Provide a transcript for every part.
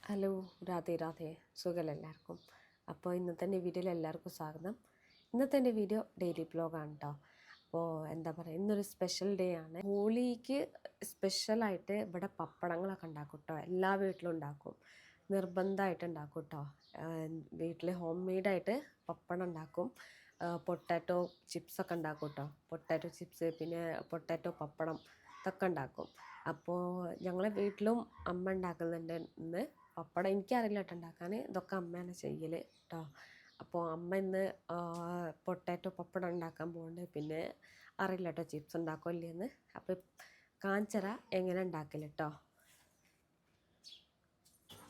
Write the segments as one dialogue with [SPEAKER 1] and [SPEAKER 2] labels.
[SPEAKER 1] Hello Radhe സുഖമല്ല എല്ലാവർക്കും. അപ്പോൾ ഇന്നത്തെ എൻ്റെ വീഡിയോയിൽ എല്ലാവർക്കും സ്വാഗതം. ഇന്നത്തെ എൻ്റെ വീഡിയോ ഡെയിലി വ്ലോഗാണ് കേട്ടോ. അപ്പോൾ എന്താ പറയുക, ഇന്നൊരു സ്പെഷ്യൽ ഡേ ആണ്. ഹോളിക്ക് സ്പെഷ്യലായിട്ട് ഇവിടെ പപ്പടങ്ങളൊക്കെ ഉണ്ടാക്കും കേട്ടോ. എല്ലാ വീട്ടിലും ഉണ്ടാക്കും, നിർബന്ധമായിട്ട് ഉണ്ടാക്കും കേട്ടോ. വീട്ടിൽ ഹോം മെയ്ഡായിട്ട് പപ്പടം ഉണ്ടാക്കും. പൊട്ടാറ്റോ ചിപ്സൊക്കെ ഉണ്ടാക്കും കേട്ടോ. പൊട്ടാറ്റോ ചിപ്സ്, പിന്നെ പൊട്ടാറ്റോ പപ്പടം ഇതൊക്കെ ഉണ്ടാക്കും. അപ്പോൾ ഞങ്ങളെ വീട്ടിലും അമ്മ ഉണ്ടാക്കുന്നുണ്ട് ഇന്ന് പപ്പടം. എനിക്കറിയില്ല കേട്ടോ ഉണ്ടാക്കാൻ, ഇതൊക്കെ അമ്മയാണ് ചെയ്യൽ കേട്ടോ. അപ്പോൾ അമ്മ ഇന്ന് പൊട്ടാറ്റോ പപ്പടം ഉണ്ടാക്കാൻ പോകുന്നുണ്ട്. പിന്നെ അറിയില്ല കേട്ടോ ചിപ്സ് ഉണ്ടാക്കുമോ ഇല്ലയെന്ന്. അപ്പോൾ കാണിച്ചറ എങ്ങനെ ഉണ്ടാക്കൽ കേട്ടോ.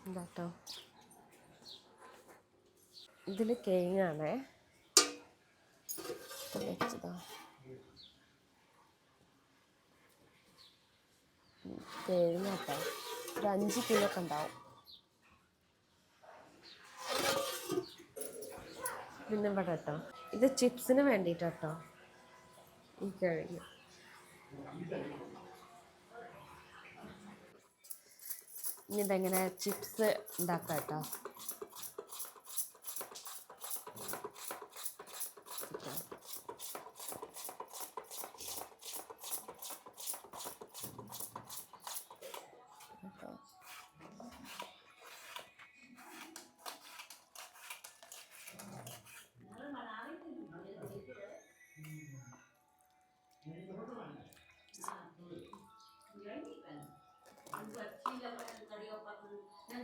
[SPEAKER 1] എന്താ കേട്ടോ, ഇതിൽ കേങ്ങാണേ വെച്ചതാ. കേങ്ങ കേട്ടോ, ഒരു 5 കിലോ ഒക്കെ ഉണ്ടാവും. പിന്നെ ഇവിടെ കേട്ടോ, ഇത് ചിപ്സിന് വേണ്ടിയിട്ട് കേട്ടോ. ഈ കഴിഞ്ഞു ഇനി ഇതെങ്ങനെ ചിപ്സ് ഉണ്ടാക്കാം കേട്ടോ.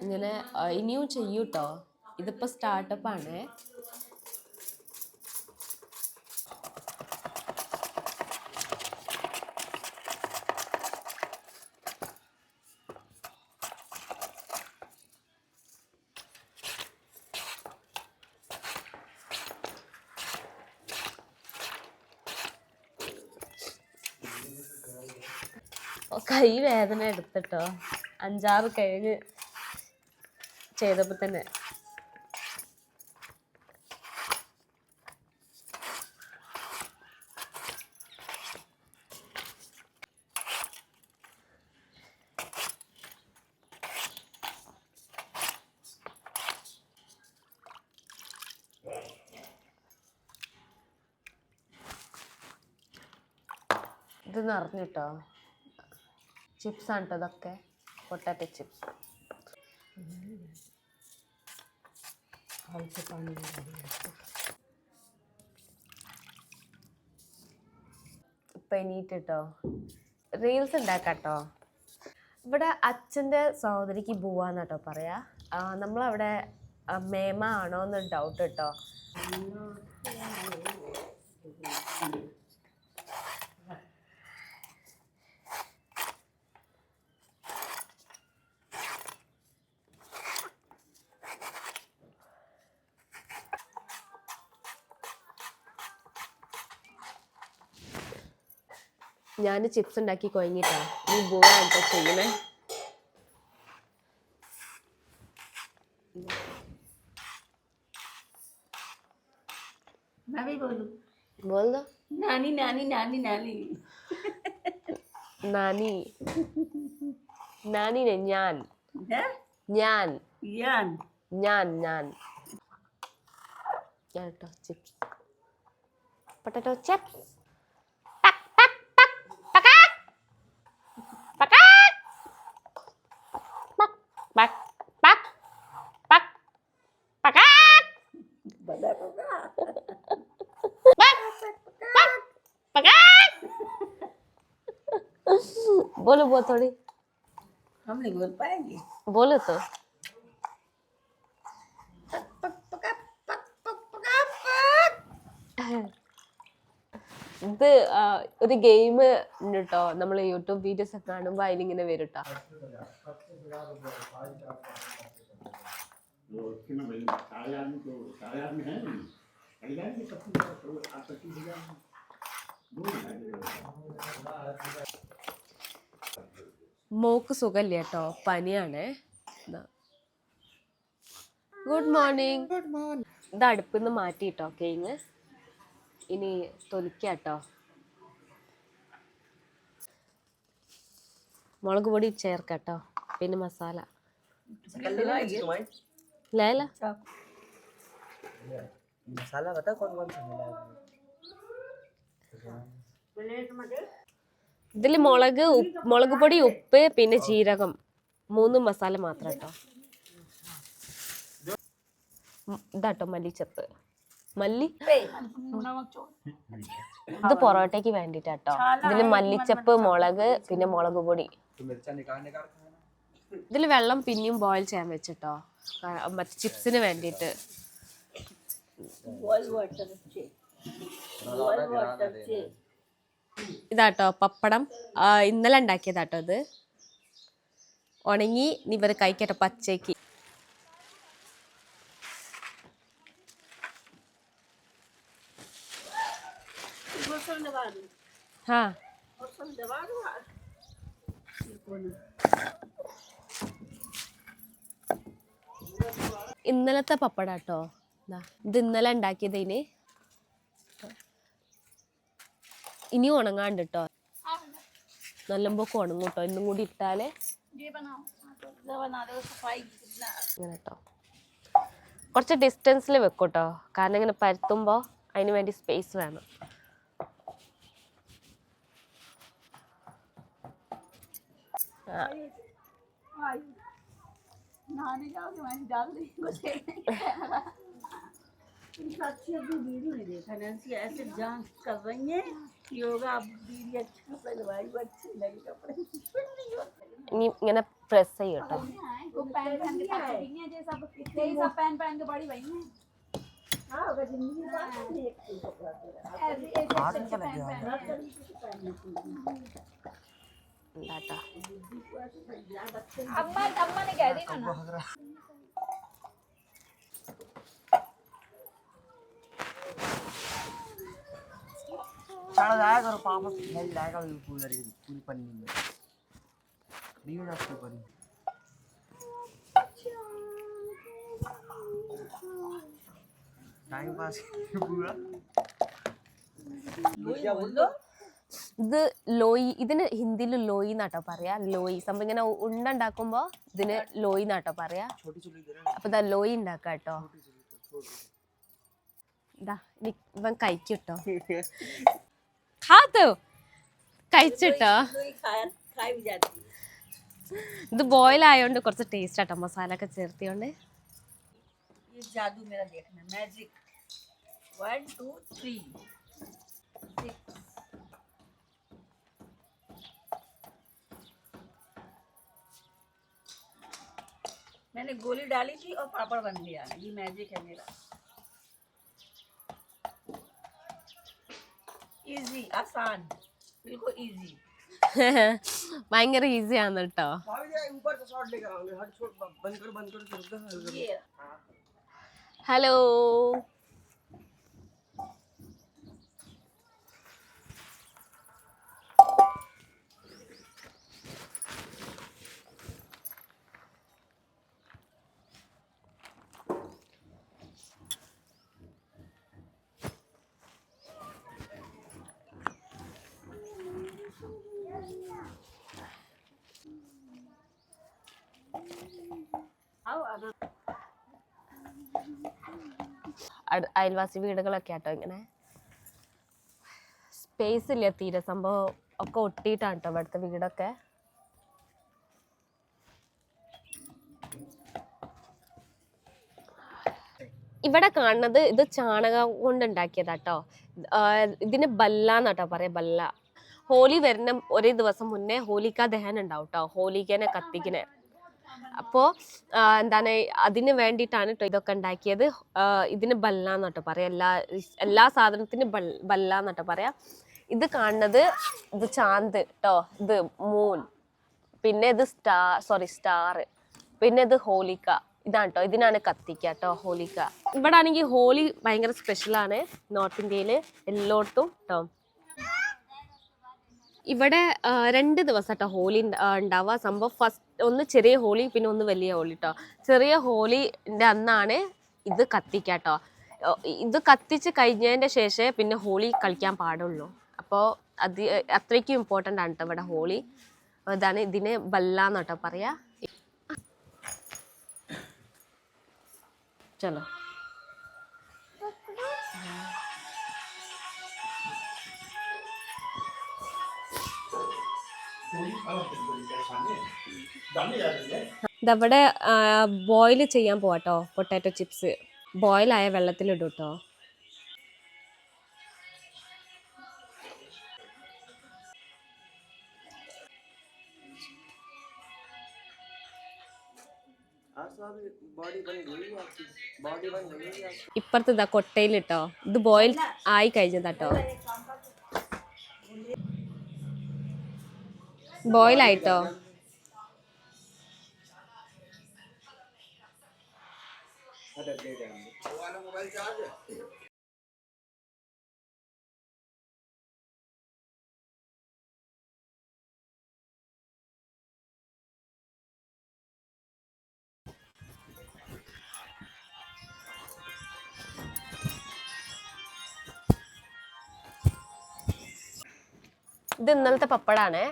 [SPEAKER 1] ഇങ്ങനെ ഇനിയും ചെയ്യും കേട്ടോ. ഇതിപ്പോൾ സ്റ്റാർട്ടപ്പാണ്. കൈ വേദന എടുത്തിട്ടോ, 5-6 കഴിഞ്ഞ് ചെയ്തപ്പോൾ തന്നെ. ഇത് നിറഞ്ഞിട്ടോ, ചിപ്സാണ് കേട്ടോ ഇതൊക്കെ, പൊട്ടാറ്റോ ചിപ്സ്. ഇപ്പം എണീറ്റിട്ടോ റീൽസ് ഉണ്ടാക്കാം കേട്ടോ. ഇവിടെ അച്ഛൻ്റെ സഹോദരിക്ക് പോവാന്നാട്ടോ പറയാ. നമ്മളവിടെ മേമ ആണോ എന്ന് ഡൗട്ട് കേട്ടോ. ഞാൻ ചിപ്സ് ഉണ്ടാക്കി കൊയങ്ങിട്ടാ, നീ പോവാൻ ചെയ്യണേ. बोल दो
[SPEAKER 2] नानी नानी नानी नानी
[SPEAKER 1] नानी नानी ने ഞാൻ ഞാൻ
[SPEAKER 2] यान
[SPEAKER 1] ഞാൻ ഞാൻ കേട്ടോ. Chips, potato chips. बोलो वो थोड़ी,
[SPEAKER 2] हम नहीं बोल पाएंगे.
[SPEAKER 1] बोलो तो. ഇത് ഒരു ഗെയിം ഉണ്ട് കേട്ടോ. നമ്മൾ യൂട്യൂബ് വീഡിയോസ് ഒക്കെ കാണുമ്പോൾ അതിലിങ്ങനെ വരും കേട്ടോ. മോക്ക് സുഖമില്ല കേട്ടോ, പനിയാണ്. Good morning. ഇത് അടുപ്പിൽ നിന്ന് മാറ്റി കേട്ടോ കേങ്ങ്. ഇനി തൊലിക്കാട്ടോ. മുളക് പൊടി ചേർക്കാട്ടോ, പിന്നെ മസാല. ले ला
[SPEAKER 3] मसाला बता कौन कौन सा मिला है
[SPEAKER 2] प्लेट में दे
[SPEAKER 1] ഇതിൽ മുളക് പൊടി ഉപ്പ് പിന്നെ ജീരകം 3 മസാല മാത്രം കേട്ടോ ഇതാട്ടോ മല്ലിച്ചപ്പ് മല്ലി ഇത് പൊറോട്ടയ്ക്ക് വേണ്ടിട്ടാട്ടോ ഇതില് മല്ലിച്ചപ്പ് മുളക് പിന്നെ മുളക് പൊടി ഇതിൽ വെള്ളം പിന്നെയും ബോയിൽ ചെയ്യാൻ വെച്ചിട്ടോ മറ്റേ ചിപ്സിന് വേണ്ടിയിട്ട്
[SPEAKER 2] बॉईल वाटर चे
[SPEAKER 1] ഇതാട്ടോ പപ്പടം ഇന്നലെ ഉണ്ടാക്കിയതാട്ടോ ഇത് ഉണങ്ങി ഇവർ കഴിക്കട്ടെ പച്ചയ്ക്ക്
[SPEAKER 2] गोसल दबा दो
[SPEAKER 1] ഹാ
[SPEAKER 2] गोसल दबा दो
[SPEAKER 1] ഇന്നലത്തെ പപ്പടാട്ടോ ഇത് ഇന്നലെ ഉണ്ടാക്കിയതിന് ഇനി ഉണങ്ങാണ്ട് കേട്ടോ നല്ലമ്പോക്ക് ഉണങ്ങും കേട്ടോ ഇന്നും കൂടി ഇട്ടാലേ ഇങ്ങനെ കേട്ടോ കുറച്ച് ഡിസ്റ്റൻസിൽ വെക്കും കേട്ടോ കാരണം ഇങ്ങനെ പരത്തുമ്പോൾ അതിന് വേണ്ടി സ്പേസ് വേണം
[SPEAKER 2] नहाने जाओगे मैं डाल दी अच्छी अभी वीडियो नहीं देखा नैन्सी ऐसे जांच कर रही है योगा अब दीदी अच्छे कपड़े लवाई वो अच्छे लगे कपड़े
[SPEAKER 1] ഇനി ഇങ്ങനെ പ്രസ് ചെയ്യും കേട്ടോ
[SPEAKER 4] वो पहन पहन के थक गई हैं ये सब पहन पहन के बड़ी भई हैं
[SPEAKER 2] हाँ अगर जिंदगी बात नहीं एक कपड़ा
[SPEAKER 4] ऐसे एक पहन पहन
[SPEAKER 1] ഉണ്ടാട്ടോ
[SPEAKER 4] अम्मा अम्मा ने कह दी ना
[SPEAKER 3] चढ़ जाएगा और वापस फैल जाएगा पूरी पूरी पन्नी में नहीं हो जाती पन्नी टाइम पास पूरा क्या बोल दो
[SPEAKER 1] ഇത് ലോയി ഇതിന് ഹിന്ദിയിൽ ലോയി എന്നാട്ടോ പറയാ ലോയി സംഭവം ഇങ്ങനെ ഉണ്ട ഉണ്ടാക്കുമ്പോ ഇതിന് ലോയി എന്നാട്ടോ പറയാ അപ്പൊ ഇതാ ലോയി ഉണ്ടാക്കാം കേട്ടോ ഇതാ ഇവൻ കഴിക്കട്ടോ ഹാത്തോ കഴിച്ചിട്ടോ
[SPEAKER 2] खाई भी जाती
[SPEAKER 1] ഇത് ബോയിൽ ആയതുകൊണ്ട് കുറച്ച് ടേസ്റ്റ് ആട്ടോ മസാല ഒക്കെ ചേർത്തിയോണ്ട്
[SPEAKER 2] ये जादू मेरा देखना मैजिक 1 2 3 6 मैंने गोली डाली थी और पापड़ बन गया ये मैजिक है मेरा इजी आसान बिल्कुल इजी
[SPEAKER 1] ഭയങ്കര ഈസി ആണ് കേട്ടോ
[SPEAKER 3] ऊपर से शॉट लेकर आओगे हट छोड़ बंद कर
[SPEAKER 2] ये
[SPEAKER 1] ഹലോ
[SPEAKER 2] आओ अब
[SPEAKER 1] അയൽവാസി വീടുകളൊക്കെ ആട്ടോ ഇങ്ങനെ സ്പേസ് ഇല്ല തീരെ സംഭവം ഒക്കെ ഒട്ടിയിട്ടാണ് കേട്ടോ ഇവിടുത്തെ വീടൊക്കെ ഇവിടെ കാണുന്നത് ഇത് ചാണകം കൊണ്ട് ഉണ്ടാക്കിയതാട്ടോ ഇതിന് ബല്ല എന്നാട്ടോ പറയാ ബല്ല ഹോലി വരുന്ന ഒരേ ദിവസം മുന്നേ ഹോലിക്ക ദഹനം ഉണ്ടാവും കേട്ടോ ഹോലിക്കനെ കത്തിക്കനെ അപ്പോൾ എന്താണ് അതിന് വേണ്ടിയിട്ടാണ് കേട്ടോ ഇതൊക്കെ ഉണ്ടാക്കിയത് ഇതിന് ബല്ല എന്നിട്ടോ പറയാം എല്ലാ സാധനത്തിനും ബല്ല എന്നിട്ടോ പറയാം ഇത് കാണുന്നത് ഇത് ചാന്ത് കേട്ടോ ഇത് മൂൺ പിന്നെ ഇത് സ്റ്റാർ പിന്നെ ഇത് ഹോലിക്ക ഇതാണ് കേട്ടോ ഇതിനാണ് കത്തിക്കുക കേട്ടോ ഹോലിക്ക ഇവിടെ ആണെങ്കിൽ ഹോലി ഭയങ്കര സ്പെഷ്യലാണ് നോർത്ത് ഇന്ത്യയിൽ എല്ലായിടത്തും കേട്ടോ ഇവിടെ 2 ദിവസം കേട്ടോ ഹോലി ഉണ്ടാവുക സംഭവം ഫസ്റ്റ് ഒന്ന് ചെറിയ ഹോലി പിന്നെ ഒന്ന് വലിയ ഹോലി കേട്ടോ ചെറിയ ഹോലിൻ്റെ അന്നാണ് ഇത് കത്തിക്കുക കേട്ടോ ഇത് കത്തിച്ച് കഴിഞ്ഞതിൻ്റെ ശേഷമേ പിന്നെ ഹോലി കളിക്കാൻ പാടുള്ളൂ അപ്പോൾ അത്രയ്ക്കും ഇമ്പോർട്ടൻ്റ് ആണ് കേട്ടോ ഇവിടെ ഹോളി ഇതാണ് ഇതിന് ബല്ല എന്ന് കേട്ടോ പറയാ चलो ഇതവിടെ ബോയിൽ ചെയ്യാൻ പോവാട്ടോ പൊട്ടാറ്റോ ചിപ്സ്. ബോയിലായ വെള്ളത്തിലിടും കേട്ടോ. ഇപ്പുറത്ത് ഇതാ കൊട്ടയിലിട്ടോ. ഇത് ബോയിൽ ആയി കഴിഞ്ഞതാട്ടോ. ബോയിലായിട്ടോ. ഇത് ഇന്നലത്തെ പപ്പടാണേ.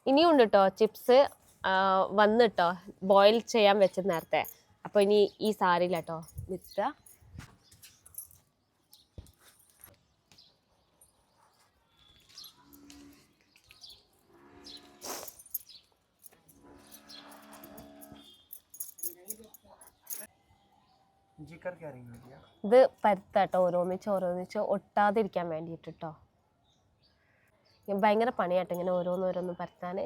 [SPEAKER 1] ഇനിയുണ്ട് കേട്ടോ ചിപ്സ് വന്നിട്ടോ. ബോയിൽ ചെയ്യാൻ വെച്ച നേരത്തെ. അപ്പോൾ ഇനി ഈ സാരിയിലാട്ടോ നിൽക്കുക. ഇത് പരുത്താട്ടോ ഓരോന്നിച്ച് ഒട്ടാതിരിക്കാൻ വേണ്ടിയിട്ട് കേട്ടോ. ഭയങ്കര പണിയാട്ടോ ഇങ്ങനെ ഓരോന്ന് പരത്താൻ.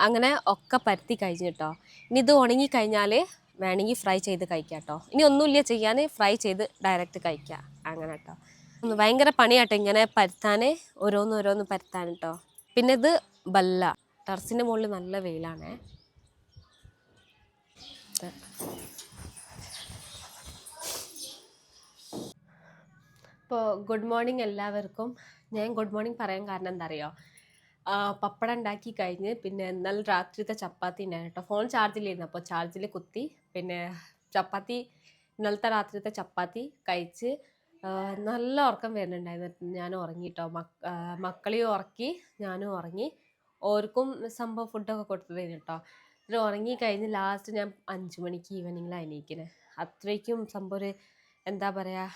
[SPEAKER 1] അങ്ങനെ ഒക്കെ പരത്തി കഴിഞ്ഞു കേട്ടോ. ഇനി ഇത് ഉണങ്ങിക്കഴിഞ്ഞാൽ വേണമെങ്കിൽ ഫ്രൈ ചെയ്ത് കഴിക്കാം കേട്ടോ. ഇനി ഒന്നുമില്ല ചെയ്യാൻ, ഫ്രൈ ചെയ്ത് ഡയറക്റ്റ് കഴിക്കാം അങ്ങനെ കേട്ടോ. ഭയങ്കര പണിയാട്ടോ ഇങ്ങനെ പരത്താൻ, ഓരോന്ന് പരത്താൻ കേട്ടോ. പിന്നെ ഇത് ബല്ല. ടെറസിൻ്റെ മുകളിൽ നല്ല വെയിലാണേ. ഇപ്പോൾ ഗുഡ് മോർണിംഗ് എല്ലാവർക്കും. ഞാൻ ഗുഡ് മോർണിംഗ് പറയാൻ കാരണം എന്താ അറിയോ, പപ്പടം ഉണ്ടാക്കി കഴിഞ്ഞ് പിന്നെ ഇന്നലെ രാത്രിത്തെ ചപ്പാത്തി ഉണ്ടായിരുന്നു കേട്ടോ. ഫോൺ ചാർജിലിരുന്നു, അപ്പോൾ ചാർജിൽ കുത്തി പിന്നെ ചപ്പാത്തി, ഇന്നലത്തെ രാത്രിത്തെ ചപ്പാത്തി കഴിച്ച് നല്ല ഉറക്കം വരുന്നുണ്ടായിരുന്നു. ഞാൻ ഉറങ്ങി കേട്ടോ. മക്കളെയും ഉറക്കി, ഞാനും ഉറങ്ങി. ഓർക്കും സംഭവം ഫുഡൊക്കെ കൊടുത്തതായിരുന്നു കേട്ടോ. ഇത് ഉറങ്ങി കഴിഞ്ഞ് ലാസ്റ്റ് ഞാൻ 5 മണിക്ക് ഈവനിങ്ങിലാണ് എണീക്കുന്നത്. അത്രയ്ക്കും സംഭവം ഒരു എന്താ പറയുക,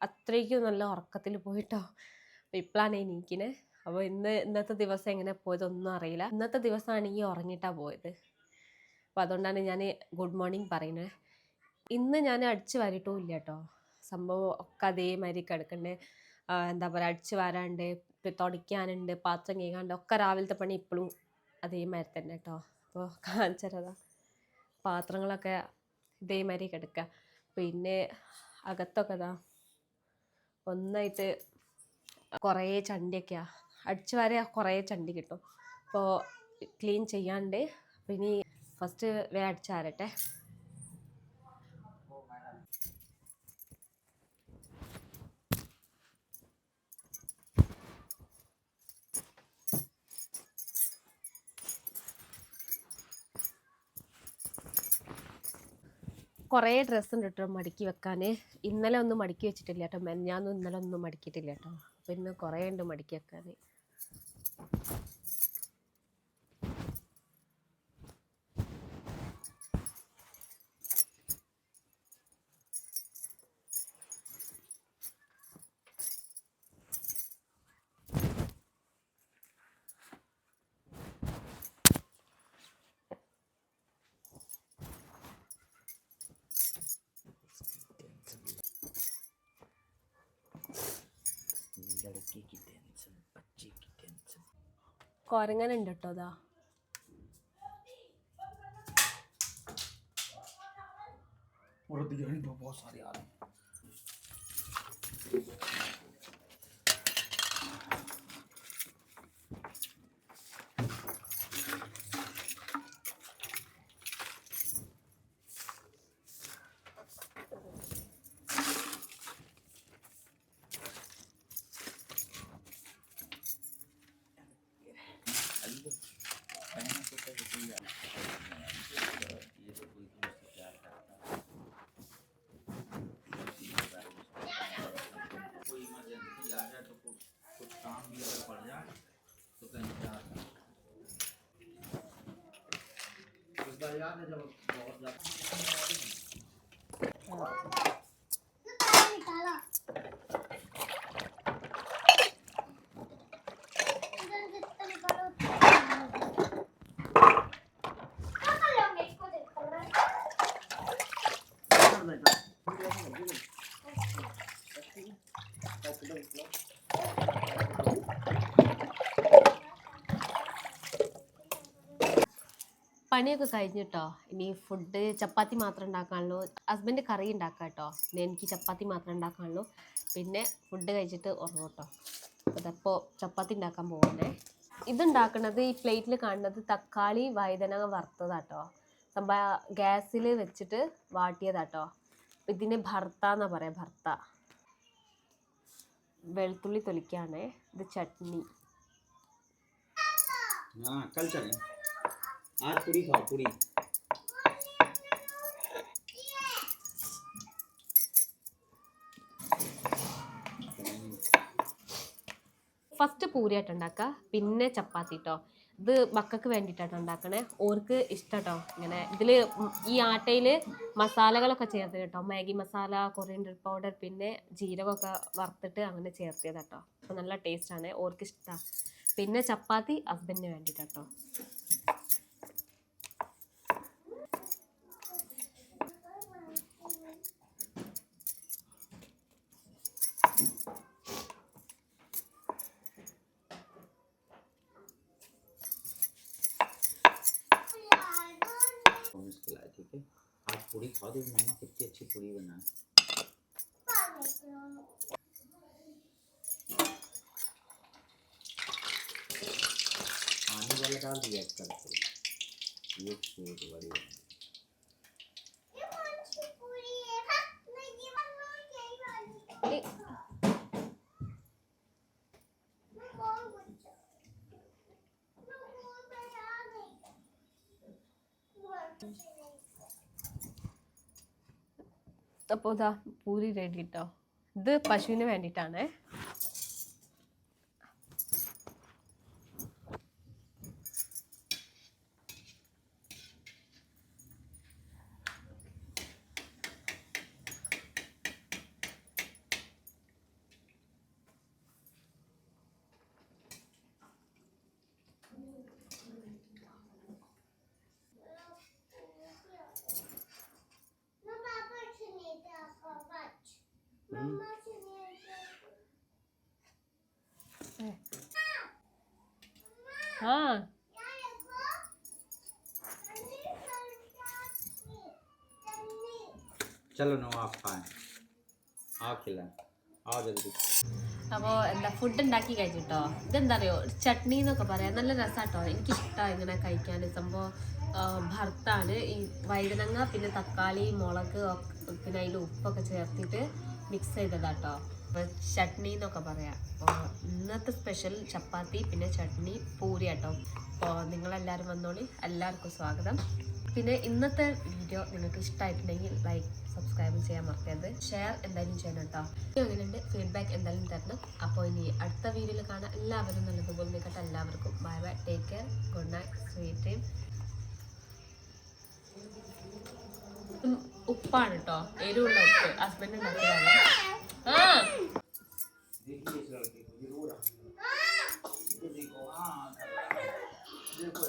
[SPEAKER 1] അത്രയ്ക്കും നല്ല ഉറക്കത്തിൽ പോയിട്ടോ. അപ്പോൾ ഇപ്പോഴാണ് എണീക്കുന്നത്. അപ്പോൾ ഇന്നത്തെ ദിവസം എങ്ങനെ പോയതൊന്നും അറിയില്ല. ഇന്നത്തെ ദിവസമാണെങ്കിൽ ഉറങ്ങിയിട്ടാണ് പോയത്. അപ്പോൾ അതുകൊണ്ടാണ് ഞാൻ ഗുഡ് മോർണിംഗ് പറയുന്നത്. ഇന്ന് ഞാൻ അടിച്ച് വാരിയിട്ടും ഇല്ല കേട്ടോ. സംഭവം ഒക്കെ അതേമാതിരി കിടക്കണ്ടേ. എന്താ പറയുക, അടിച്ച് വാരാണ്ട്, തുടയ്ക്കാനുണ്ട്, പാത്രം കഴുകാണ്ട്, ഒക്കെ രാവിലത്തെ പണി ഇപ്പോഴും അതേമാതിരി തന്നെ കേട്ടോ. അപ്പോൾ കാണിച്ചതാ പാത്രങ്ങളൊക്കെ ഇതേമാതിരി കിടക്കുക. പിന്നെ അകത്തൊക്കെ ഇതാ ഒന്നായിട്ട് കുറേ ചണ്ടിയൊക്കെയാണ്. അടിച്ച് വാരിയ കുറേ ചണ്ടി കിട്ടും. അപ്പോൾ ക്ലീൻ ചെയ്യാണ്ട്. അപ്പോൾ ഇനി ഫസ്റ്റ് അടിച്ച് വാരട്ടെ. കുറേ ഡ്രസ്സ് ഉണ്ട് കേട്ടോ മടക്കി വെക്കാൻ. ഇന്നലെ ഒന്നും മടക്കി വെച്ചിട്ടില്ല കേട്ടോ. ഞാനൊന്നും ഇന്നലെ ഒന്നും മടക്കിയിട്ടില്ല കേട്ടോ. അപ്പോൾ ഇന്ന് കുറേ ഉണ്ട് മടക്കി വെക്കാൻ. കുരങ്ങനുണ്ട് കേട്ടോ. അതാ
[SPEAKER 3] बहुत सारे आ रहे हैं.
[SPEAKER 1] പണിയൊക്കെ കഴിഞ്ഞിട്ടോ. ഇനി ഫുഡ് ചപ്പാത്തി മാത്രം ഉണ്ടാക്കാനുള്ളൂ. ഹസ്ബൻഡ് കറി ഉണ്ടാക്കാം കേട്ടോ. പിന്നെ എനിക്ക് ചപ്പാത്തി മാത്രം ഉണ്ടാക്കാനുള്ളൂ. പിന്നെ ഫുഡ് കഴിച്ചിട്ട് ഉറങ്ങും കേട്ടോ. അതപ്പോൾ ചപ്പാത്തി ഉണ്ടാക്കാൻ പോകുന്നേ. ഇതുണ്ടാക്കുന്നത് ഈ പ്ലേറ്റിൽ കാണുന്നത് തക്കാളി വഴുതനങ്ങ വറുത്തതാട്ടോ. സംഭവം ഗ്യാസിൽ വെച്ചിട്ട് വാട്ടിയതാട്ടോ. ഇതിന് ഭർത്ത എന്നാ പറയാ, ഭർത്ത. വെളുത്തുള്ളി തൊലിക്കാണേ. ഇത് ചട്നി.
[SPEAKER 3] कल चलें आज पूरी खाओ पूरी
[SPEAKER 1] ഫസ്റ്റ് പൂരിയായിട്ട് ഉണ്ടാക്കുക, പിന്നെ ചപ്പാത്തി കേട്ടോ. ഇത് മക്കൾക്ക് വേണ്ടിയിട്ടാണ് ഉണ്ടാക്കണേ. ഓർക്ക് ഇഷ്ടം കേട്ടോ. ഇങ്ങനെ ഇതിൽ ഈ ആട്ടയിൽ മസാലകളൊക്കെ ചേർത്ത് കേട്ടോ. മാഗി മസാല, കൊറിയൻഡർ പൗഡർ, പിന്നെ ജീരകമൊക്കെ വറുത്തിട്ട് അങ്ങനെ ചേർത്തിയത് കേട്ടോ. അപ്പോൾ നല്ല ടേസ്റ്റാണ്, ഓർക്ക് ഇഷ്ടമാണ്. പിന്നെ ചപ്പാത്തി ഹസ്ബൻഡിന് വേണ്ടിയിട്ടോ.
[SPEAKER 3] ठीक है आज पूरी खा दो मम्मा कितनी अच्छी पूरी बनाए पानी वाला डाल दिया कर ये सूट बड़ी
[SPEAKER 1] അപ്പോൾ ഇതാ പൂരി റെഡി കേട്ടോ. ഇത് പശുവിന് വേണ്ടിയിട്ടാണ്. हाँ
[SPEAKER 3] चलो नो आप खाएं आप खिलाएं आओ जल्दी
[SPEAKER 1] അപ്പോൾ എന്താ ഫുഡ് ഉണ്ടാക്കി കഴിച്ചിട്ടോ. ഇതെന്താ അറിയോ, ചട്നി എന്നൊക്കെ പറയാം. നല്ല രസമാട്ടോ, എനിക്കിഷ്ടമാണ് ഇങ്ങനെ കഴിക്കാൻ. സംഭവം ഭർത്താണ്. ഈ വഴുതനങ്ങ പിന്നെ തക്കാളി മുളക് പിന്നെ അതിൽ ഉപ്പൊക്കെ ചേർത്തിട്ട് മിക്സ് ചെയ്തതാട്ടോ. അപ്പോൾ ചട്നി എന്നൊക്കെ പറയാം. അപ്പോൾ ഇന്നത്തെ സ്പെഷ്യൽ ചപ്പാത്തി പിന്നെ ചട്നി പൂരി കേട്ടോ. അപ്പോൾ നിങ്ങളെല്ലാവരും വന്നോളി, എല്ലാവർക്കും സ്വാഗതം. പിന്നെ ഇന്നത്തെ വീഡിയോ നിങ്ങൾക്ക് ഇഷ്ടമായിട്ടുണ്ടെങ്കിൽ ലൈക്ക് സബ്സ്ക്രൈബ് ചെയ്യാൻ മറക്കരുത്. ഷെയർ എന്തായാലും ചെയ്യണം കേട്ടോ. അങ്ങനെയുണ്ട് ഫീഡ്ബാക്ക് എന്തായാലും തരണം. അപ്പോൾ ഇനി അടുത്ത വീഡിയോയിൽ കാണാം. എല്ലാവരും നല്ലതുപോലെ നിൽക്കട്ടെ. എല്ലാവർക്കും bye bye, take care, good night, sweet dream. ഉപ്പാണ് കേട്ടോ, എരിവുള്ള ഉപ്പ് ഹസ്ബൻഡ് ഉണ്ടാക്കിയതാണ്.
[SPEAKER 3] देखो